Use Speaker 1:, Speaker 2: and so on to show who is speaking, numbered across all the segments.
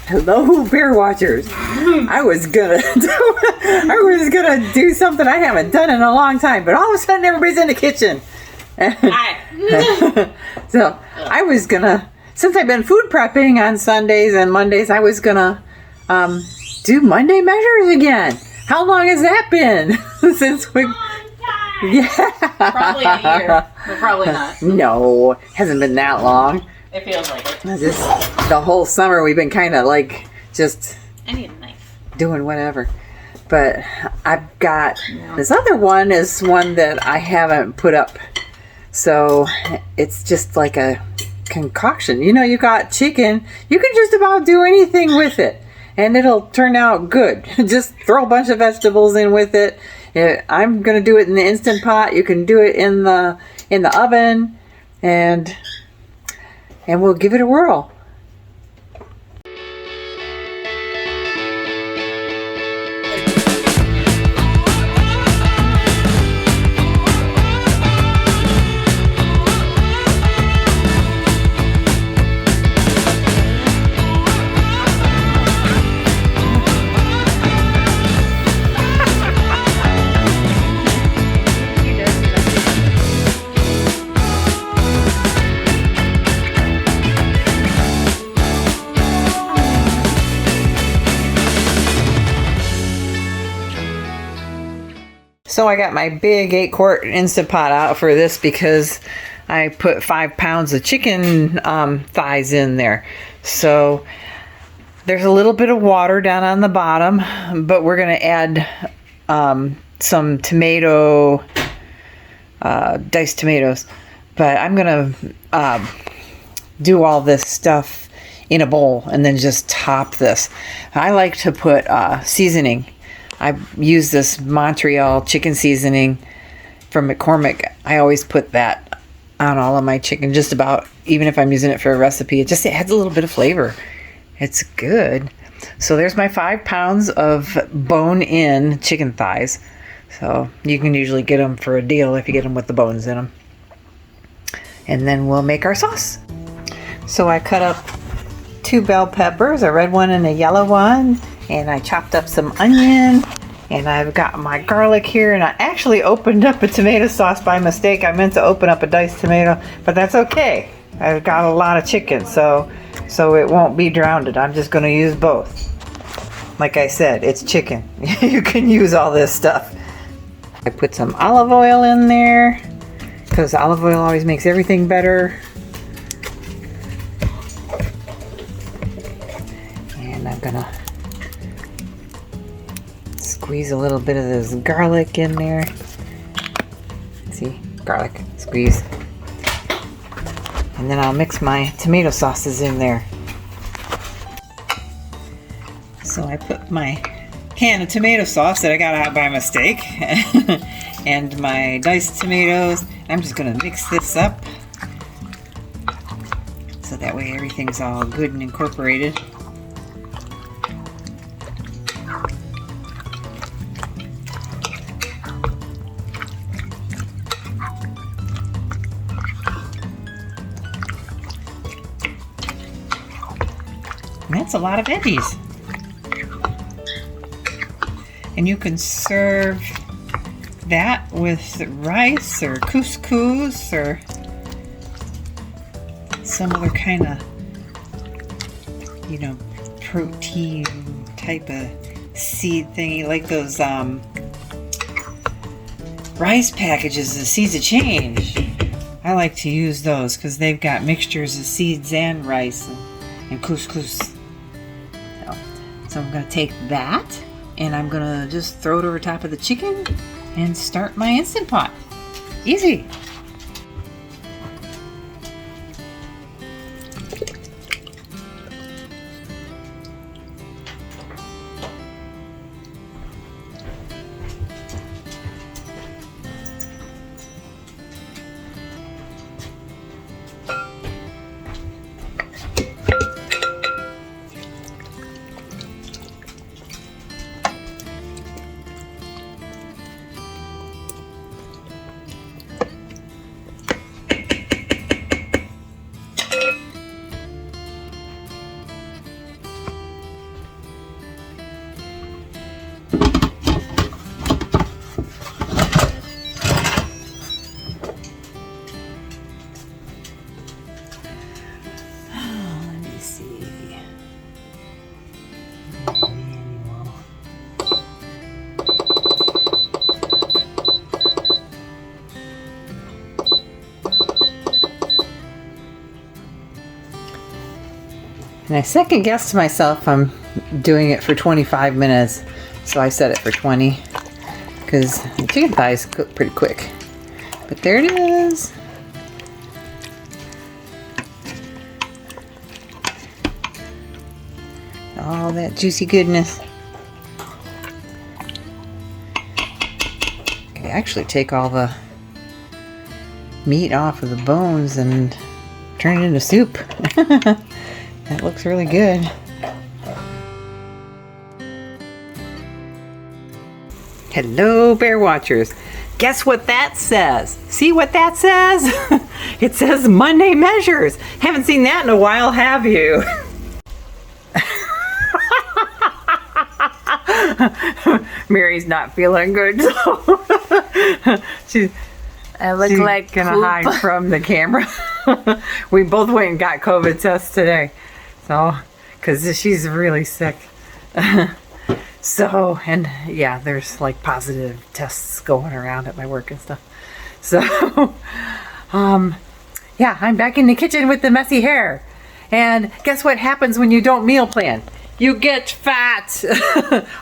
Speaker 1: Hello, bear watchers. I was gonna do something I haven't done in a long time, but all of a sudden everybody's in the kitchen. So I was gonna, since I've been food prepping on Sundays and Mondays, I was gonna do Monday measures again. How long has that been since we? Yeah,
Speaker 2: probably a year, but probably not.
Speaker 1: No, hasn't been that long.
Speaker 2: It feels like it.
Speaker 1: Just the whole summer we've been kind of like just
Speaker 2: I need a knife.
Speaker 1: doing whatever. But I've got this other one is one that I haven't put up. So it's just like a concoction. You know, you got chicken. You can just about do anything with it. And it'll turn out good. Just throw a bunch of vegetables in with it. I'm going to do it in the Instant Pot. You can do it in the oven. And we'll give it a whirl. So I got my big 8-quart Instant Pot out for this because I put 5 pounds of chicken thighs in there. So there's a little bit of water down on the bottom, but we're going to add some tomato, diced tomatoes. But I'm going to do all this stuff in a bowl and then just top this. I like to put seasoning. I use this Montreal chicken seasoning from McCormick. I always put that on all of my chicken, just about, even if I'm using it for a recipe. It adds a little bit of flavor. It's good. So there's my 5 pounds of bone-in chicken thighs. So you can usually get them for a deal if you get them with the bones in them. And then we'll make our sauce. So I cut up 2 bell peppers, a red one and a yellow one. And I chopped up some onion, and I've got my garlic here, and I actually opened up a tomato sauce by mistake. I meant to open up a diced tomato, but that's okay. I've got a lot of chicken, so it won't be drowned. I'm just going to use both. Like I said, it's chicken. You can use all this stuff. I put some olive oil in there, because olive oil always makes everything better. And I'm going to squeeze a little bit of this garlic in there. See, garlic, squeeze. And then I'll mix my tomato sauces in there. So I put my can of tomato sauce that I got out by mistake and my diced tomatoes. I'm just gonna mix this up so that way everything's all good and incorporated. That's a lot of veggies. And you can serve that with rice or couscous or some other kind of, protein type of seed thingy, like those rice packages, the Seeds of Change. I like to use those because they've got mixtures of seeds and rice and couscous. So I'm going to take that and I'm going to just throw it over top of the chicken and start my Instant Pot. Easy. And I second guessed myself I'm doing it for 25 minutes. So I set it for 20 because the chicken thighs cook pretty quick. But there it is. All that juicy goodness. I actually take all the meat off of the bones and turn it into soup. That looks really good. Hello, bear watchers. Guess what that says? See what that says? It says Monday measures. Haven't seen that in a while, have you? Mary's not feeling good, so
Speaker 2: I look
Speaker 1: she's
Speaker 2: like
Speaker 1: gonna
Speaker 2: poop.
Speaker 1: hide from the camera. We both went and got COVID tests today, so because she's really sick. So, and yeah, there's like positive tests going around at my work and stuff. So, yeah, I'm back in the kitchen with the messy hair. And guess what happens when you don't meal plan? You get fat.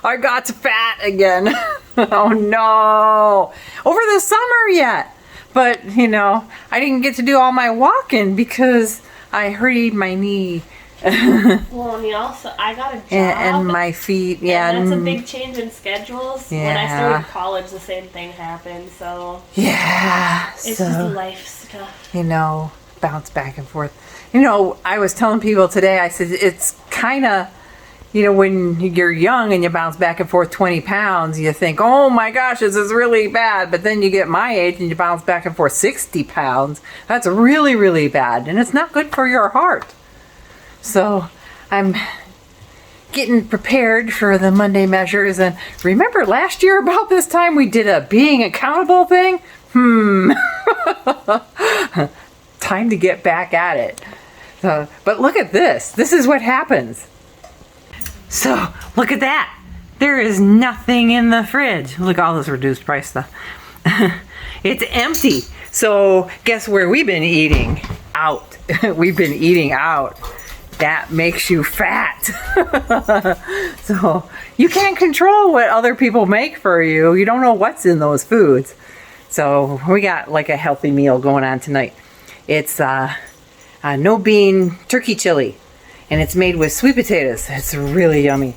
Speaker 1: I got fat again. Oh no. Over the summer yet. But, you know, I didn't get to do all my walking because I hurried my knee.
Speaker 3: Well, and also, I got a job.
Speaker 1: And my feet, yeah.
Speaker 3: And that's a big change in schedules.
Speaker 1: Yeah.
Speaker 3: When I started college, the same thing happened. So
Speaker 1: Yeah.
Speaker 3: it's
Speaker 1: so,
Speaker 3: just life stuff.
Speaker 1: you know, bounce back and forth. You know, I was telling people today, I said, it's kind of, you know, when you're young and you bounce back and forth 20 pounds, you think, oh my gosh, this is really bad. But then you get my age and you bounce back and forth 60 pounds. That's really, really bad. And it's not good for your heart. So I'm getting prepared for the Monday measures. And remember last year about this time we did a being accountable thing? Time to get back at it. So, but look at this. This is what happens. So look at that. There is nothing in the fridge. Look at all this reduced price stuff. It's empty. So guess where we've been eating? Out. We've been eating out. That makes you fat. So you can't control what other people make for you. You don't know what's in those foods. So we got like a healthy meal going on tonight. It's no bean turkey chili, and it's made with sweet potatoes. It's really yummy.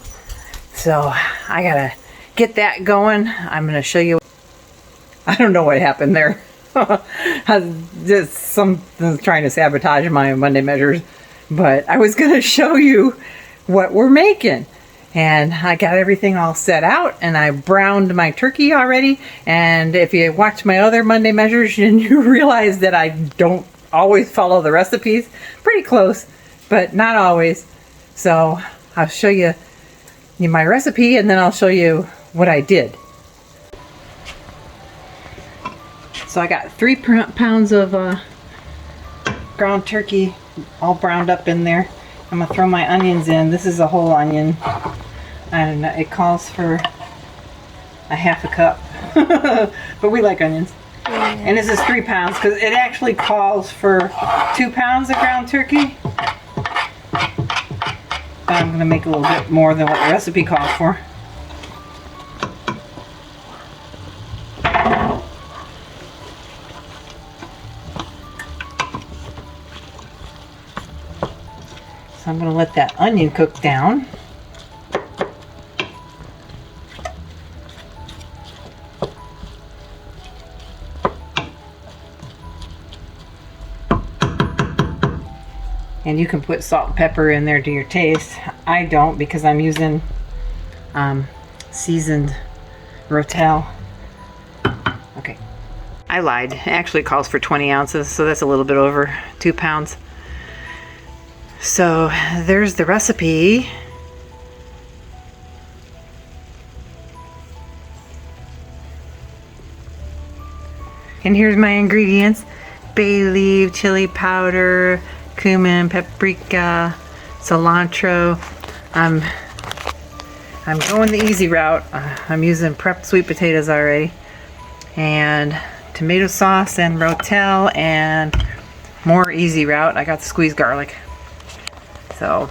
Speaker 1: So I gotta get that going. I'm gonna show you. I don't know what happened there. Just something's trying to sabotage my Monday measures. But I was going to show you what we're making. And I got everything all set out, and I browned my turkey already. And if you watch my other Monday measures, you realize that I don't always follow the recipes. Pretty close, but not always. So I'll show you my recipe, and then I'll show you what I did. So I got 3 pounds of ground turkey all browned up in there. I'm gonna throw my onions in. This is a whole onion, and it calls for a half a cup. But we like onions. And this is 3 pounds because it actually calls for 2 pounds of ground turkey. But I'm gonna make a little bit more than what the recipe calls for. I'm going to let that onion cook down. And you can put salt and pepper in there to your taste. I don't because I'm using seasoned Rotel. Okay. I lied. It actually calls for 20 ounces, so that's a little bit over 2 pounds. So there's the recipe. And here's my ingredients: bay leaf, chili powder, cumin, paprika, cilantro. I'm going the easy route. I'm using prepped sweet potatoes already, and tomato sauce and Rotel, and more easy route, I got the squeezed garlic. So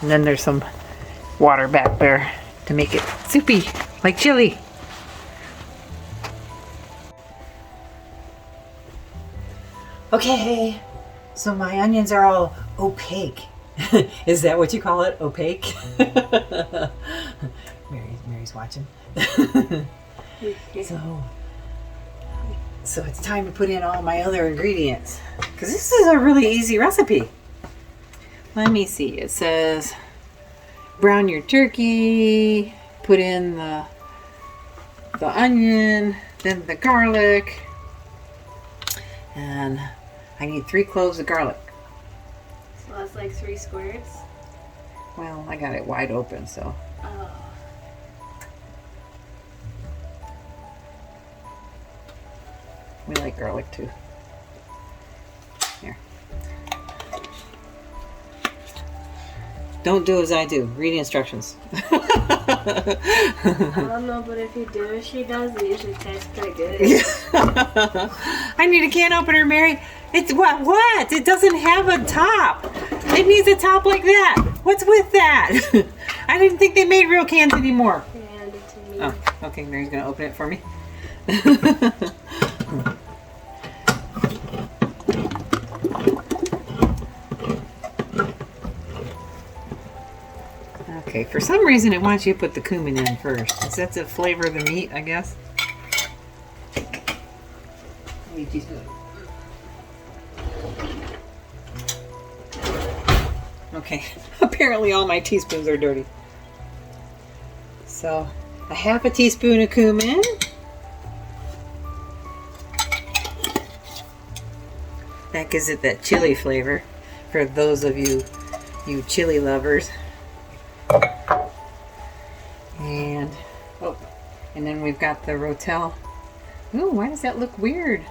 Speaker 1: And then there's some water back there to make it soupy, like chili. Okay, so my onions are all opaque. Is that what you call it? Opaque? Mary's watching. So it's time to put in all my other ingredients. Because this is a really easy recipe. Let me see. It says brown your turkey, put in the onion, then the garlic, and I need 3 cloves of garlic.
Speaker 3: So that's like 3 squares.
Speaker 1: Well, I got it wide open, so.
Speaker 3: Oh.
Speaker 1: We like garlic too. Here. Don't do as I do. Read the instructions.
Speaker 3: I don't know, but if you do as she does, it usually tastes pretty good.
Speaker 1: I need a can opener, Mary. It's what? It doesn't have a top. It needs a top like that. What's with that? I didn't think they made real cans anymore.
Speaker 3: Hand it to me.
Speaker 1: Oh, okay. Mary's gonna open it for me. Okay, for some reason it wants you to put the cumin in first. Is that to flavor the meat, I guess? Okay, apparently all my teaspoons are dirty. So, a half a teaspoon of cumin. That gives it that chili flavor for those of you chili lovers. And and then we've got the rotel. Ooh, why does that look weird?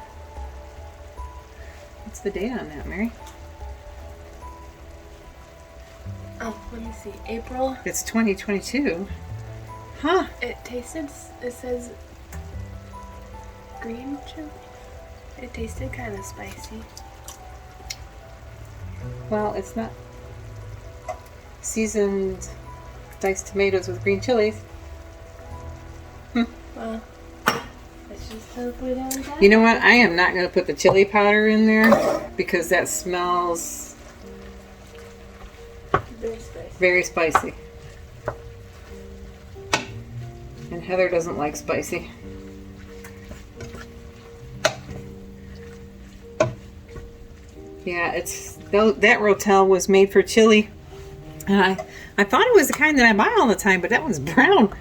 Speaker 1: What's the date on that, Mary?
Speaker 3: Oh, let me see. April.
Speaker 1: It's 2022. Huh?
Speaker 3: It says green chili. It tasted kind of spicy.
Speaker 1: Well, it's not seasoned diced tomatoes with green chilies.
Speaker 3: Well, let's just hope we don't die.
Speaker 1: You know what? I am not going to put the chili powder in there because that smells
Speaker 3: Very spicy.
Speaker 1: very spicy. And Heather doesn't like spicy. Yeah, that rotel was made for chili. And I thought it was the kind that I buy all the time, but that one's brown.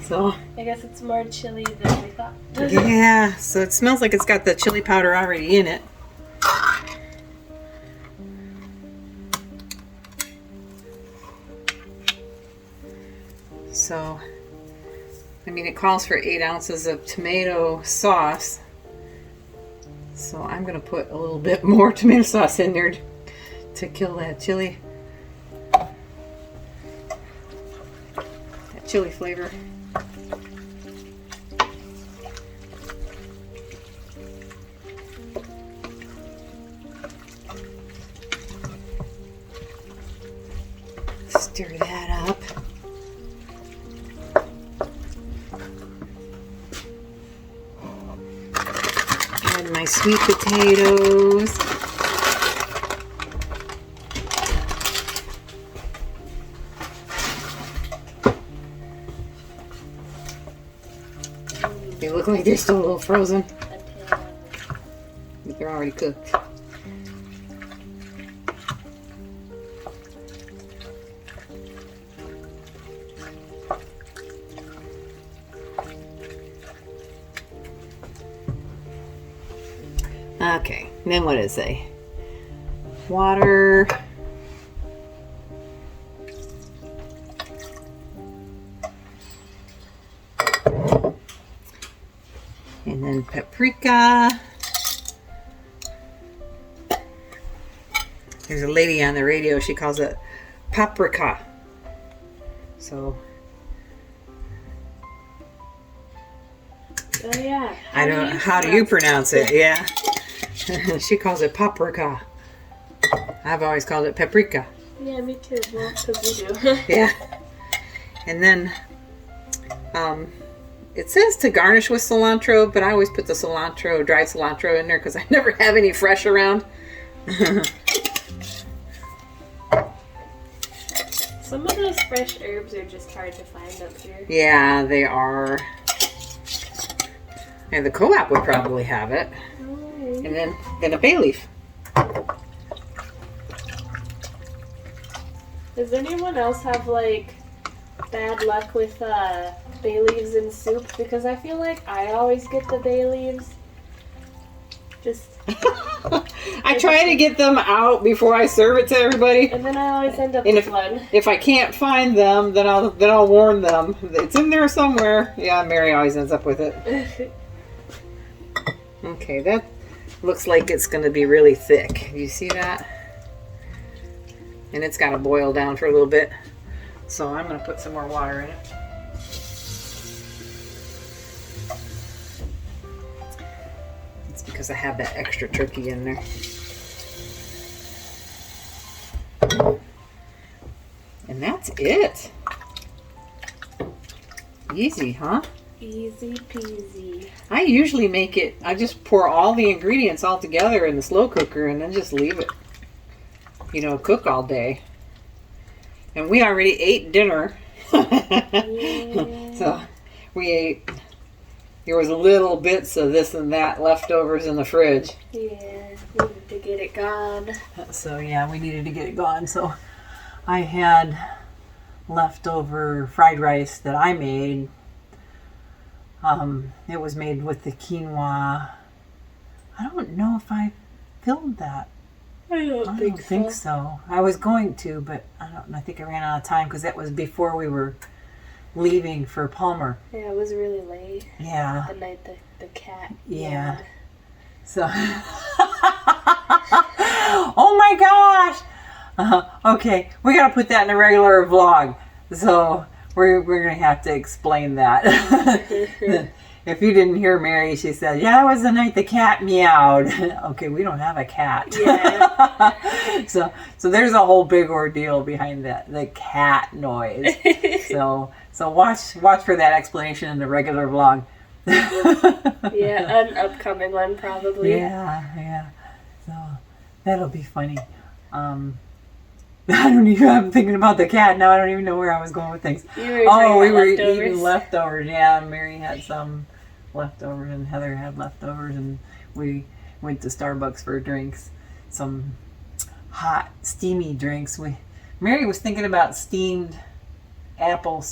Speaker 1: So
Speaker 3: I guess it's more chili than we thought.
Speaker 1: yeah, so it smells like it's got the chili powder already in it. So, I mean, it calls for 8 ounces of tomato sauce. So I'm going to put a little bit more tomato sauce in there to kill that chili. That chili flavor. Stir that up. Add my sweet potatoes. They look like they're still a little frozen, but they're already cooked. Okay, and then what does it say? Water. And then paprika. There's a lady on the radio, she calls it paprika. So
Speaker 3: Oh yeah.
Speaker 1: I don't know, how do you pronounce it? Yeah. She calls it paprika. I've always called it paprika.
Speaker 3: Yeah, me too. Well, because we do.
Speaker 1: Yeah. And then it says to garnish with cilantro, but I always put the cilantro, dried cilantro in there because I never have any fresh around.
Speaker 3: Some of those fresh herbs are just hard to find up here.
Speaker 1: Yeah, they are. And the co-op would probably have it.
Speaker 3: Oh.
Speaker 1: And then a bay leaf.
Speaker 3: Does anyone else have like bad luck with bay leaves in soup? Because I feel like I always get the bay leaves. Just
Speaker 1: I try to get them out before I serve it to everybody.
Speaker 3: and then I always end up
Speaker 1: And
Speaker 3: with one.
Speaker 1: if I can't find them, then I'll warn them. It's in there somewhere. Yeah, Mary always ends up with it. Okay, that looks like it's going to be really thick. You see that? And it's got to boil down for a little bit. So I'm going to put some more water in it. It's because I have that extra turkey in there. And that's it. Easy, huh?
Speaker 3: Easy peasy.
Speaker 1: I usually make it, I just pour all the ingredients all together in the slow cooker and then just leave it, cook all day. And we already ate dinner.
Speaker 3: Yeah.
Speaker 1: So we ate, there was little bits of this and that leftovers in the fridge.
Speaker 3: Yeah, needed to get it gone.
Speaker 1: So yeah, we needed to get it gone. So I had leftover fried rice that I made. It was made with the quinoa. I don't know if I filmed that.
Speaker 3: I don't
Speaker 1: think so. I was going to, but I think I ran out of time because that was before we were leaving for Palmer.
Speaker 3: Yeah, it was really late.
Speaker 1: Yeah.
Speaker 3: The night the cat.
Speaker 1: Yeah. So. Oh my gosh! Okay, we gotta put that in a regular vlog. So we're gonna have to explain that. If you didn't hear Mary, she said, "Yeah, it was the night the cat meowed." Okay, we don't have a cat.
Speaker 3: Yeah.
Speaker 1: So there's a whole big ordeal behind the cat noise. So watch for that explanation in the regular vlog.
Speaker 3: Yeah, an upcoming one probably.
Speaker 1: Yeah. So that'll be funny. I'm thinking about the cat now. I don't even know where I was going with things.
Speaker 3: We were
Speaker 1: eating leftovers. Yeah, Mary had some leftovers and Heather had leftovers, and we went to Starbucks for drinks. Some hot, steamy drinks. Mary was thinking about steamed apple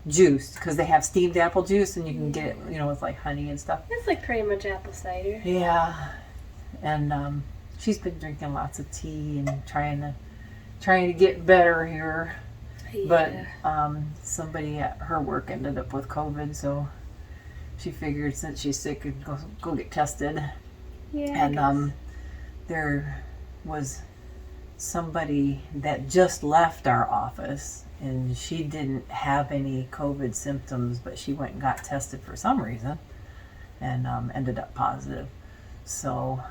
Speaker 1: juice because they have steamed apple juice and you can get it, with like honey and stuff.
Speaker 3: It's like pretty much apple cider.
Speaker 1: Yeah, and she's been drinking lots of tea and trying to get better here.
Speaker 3: Yeah.
Speaker 1: But somebody at her work ended up with COVID, so she figured since she's sick, could go get tested.
Speaker 3: Yeah.
Speaker 1: And there was somebody that just left our office, and she didn't have any COVID symptoms, but she went and got tested for some reason, and ended up positive. So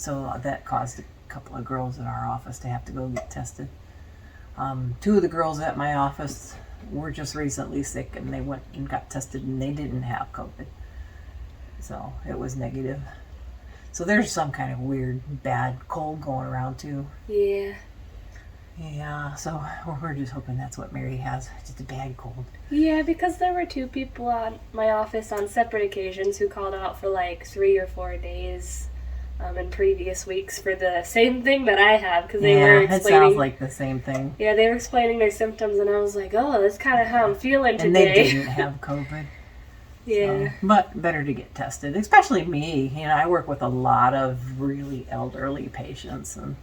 Speaker 1: that caused a couple of girls in our office to have to go get tested. Two of the girls at my office were just recently sick and they went and got tested and they didn't have COVID. So it was negative. So there's some kind of weird, bad cold going around too.
Speaker 3: Yeah.
Speaker 1: Yeah, so we're just hoping that's what Mary has, just a bad cold.
Speaker 3: Yeah, because there were two people at my office on separate occasions who called out for like 3 or 4 days in previous weeks for the same thing that I have, because they were explaining.
Speaker 1: It sounds like the same thing.
Speaker 3: Yeah, they were explaining their symptoms, and I was like, oh, that's kind of how I'm feeling today.
Speaker 1: And they didn't have COVID.
Speaker 3: Yeah.
Speaker 1: So, but better to get tested, especially me. I work with a lot of really elderly patients, and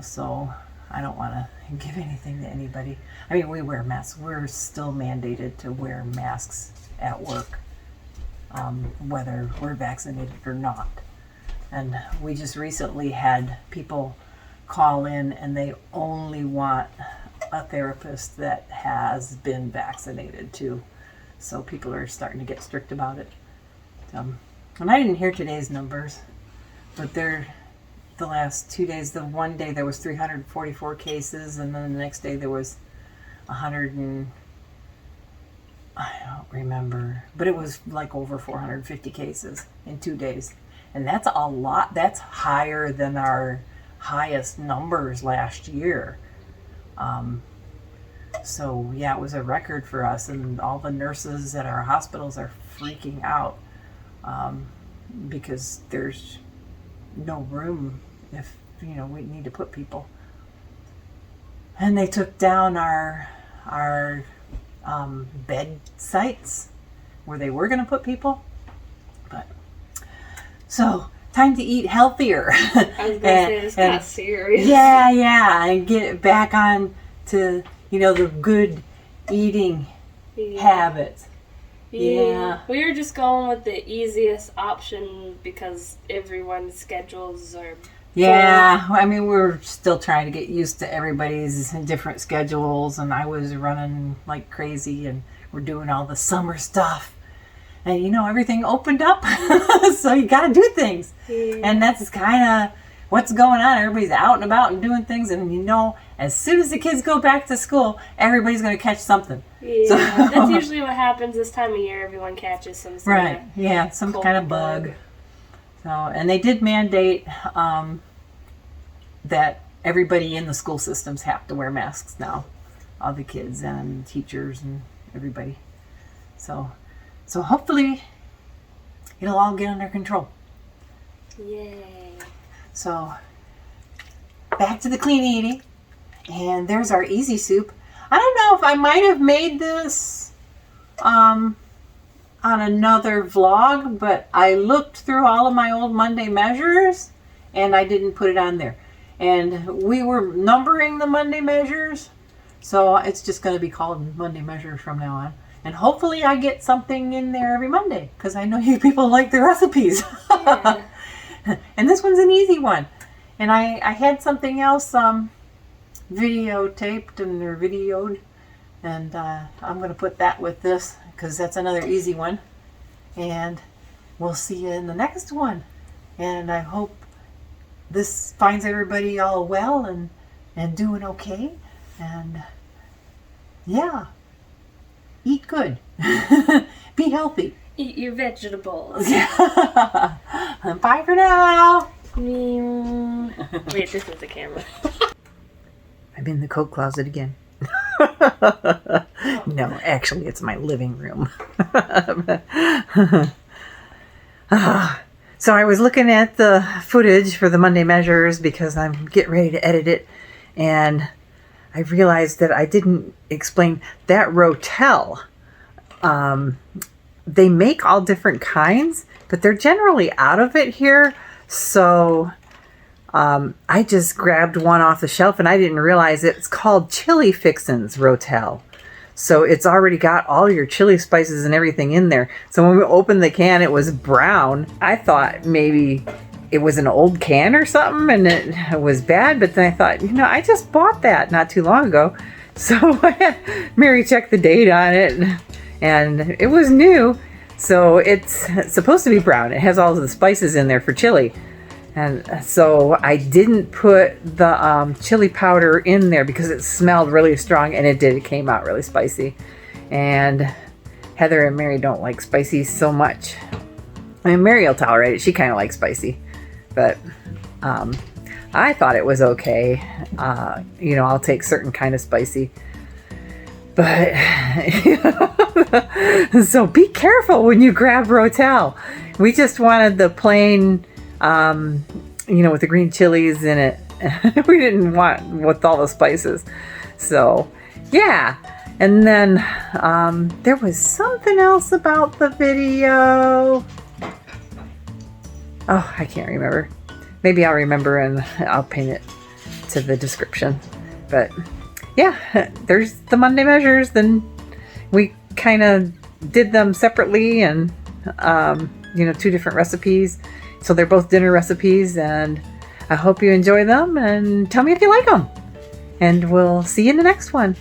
Speaker 1: so I don't want to give anything to anybody. I mean, we wear masks. We're still mandated to wear masks at work, whether we're vaccinated or not. And we just recently had people call in and they only want a therapist that has been vaccinated too. So people are starting to get strict about it. And I didn't hear today's numbers, but they're the last 2 days. The one day there was 344 cases, and then the next day there was 100 and I don't remember, but it was like over 450 cases in 2 days. And that's a lot. That's higher than our highest numbers last year. So yeah, it was a record for us, and all the nurses at our hospitals are freaking out because there's no room if we need to put people. And they took down our bed sites where they were going to put people. But so time to eat healthier.
Speaker 3: I was going to say this got serious.
Speaker 1: Yeah, and get back on to the good eating habits. Yeah.
Speaker 3: We were just going with the easiest option because everyone's schedules are
Speaker 1: Yeah, I mean, we're still trying to get used to everybody's different schedules, and I was running like crazy, and we're doing all the summer stuff. And everything opened up, so you got to do things.
Speaker 3: Yeah.
Speaker 1: And that's kind of what's going on. Everybody's out and about and doing things, and as soon as the kids go back to school, everybody's going to catch something.
Speaker 3: Yeah,
Speaker 1: so,
Speaker 3: that's usually what happens this time of year. Everyone catches some sort
Speaker 1: right.
Speaker 3: of
Speaker 1: Yeah, some kind of bug. So, and they did mandate that everybody in the school systems have to wear masks now, all the kids and teachers and everybody. So hopefully it'll all get under control.
Speaker 3: Yay.
Speaker 1: So back to the clean eating, and there's our easy soup. I don't know if I might have made this on another vlog, but I looked through all of my old Monday measures and I didn't put it on there. And we were numbering the Monday measures, so it's just going to be called Monday measures from now on. And hopefully I get something in there every Monday, because I know you people like the recipes.
Speaker 3: Yeah.
Speaker 1: And this one's an easy one. And I had something else videotaped or videoed, and I'm going to put that with this, because that's another easy one. And we'll see you in the next one. And I hope this finds everybody all well and doing okay. And yeah, eat good. Be healthy.
Speaker 3: Eat your vegetables.
Speaker 1: Bye for now.
Speaker 3: Wait, this is the camera.
Speaker 1: I'm in the coat closet again. No, actually, it's my living room. So I was looking at the footage for the Monday measures because I'm getting ready to edit it, and I realized that I didn't explain that Rotel. They make all different kinds, but they're generally out of it here. So I just grabbed one off the shelf, and I didn't realize it's called Chili Fixins Rotel. So it's already got all your chili spices and everything in there. So when we opened the can, it was brown. I thought maybe it was an old can or something and it was bad. But then I thought, I just bought that not too long ago. So I had Mary check the date on it, and it was new. So it's supposed to be brown. It has all the spices in there for chili. And so I didn't put the chili powder in there because it smelled really strong, and it did. It came out really spicy. And Heather and Mary don't like spicy so much. I mean, Mary will tolerate it. She kind of likes spicy. But I thought it was okay. I'll take certain kind of spicy. But so be careful when you grab Rotel. We just wanted the plain, with the green chilies in it. We didn't want with all the spices. So, yeah. And then there was something else about the video. Oh, I can't remember. Maybe I'll remember and I'll pin it to the description. But yeah, there's the Monday measures. Then we kind of did them separately, and 2 different recipes. So they're both dinner recipes, and I hope you enjoy them, and tell me if you like them. And we'll see you in the next one.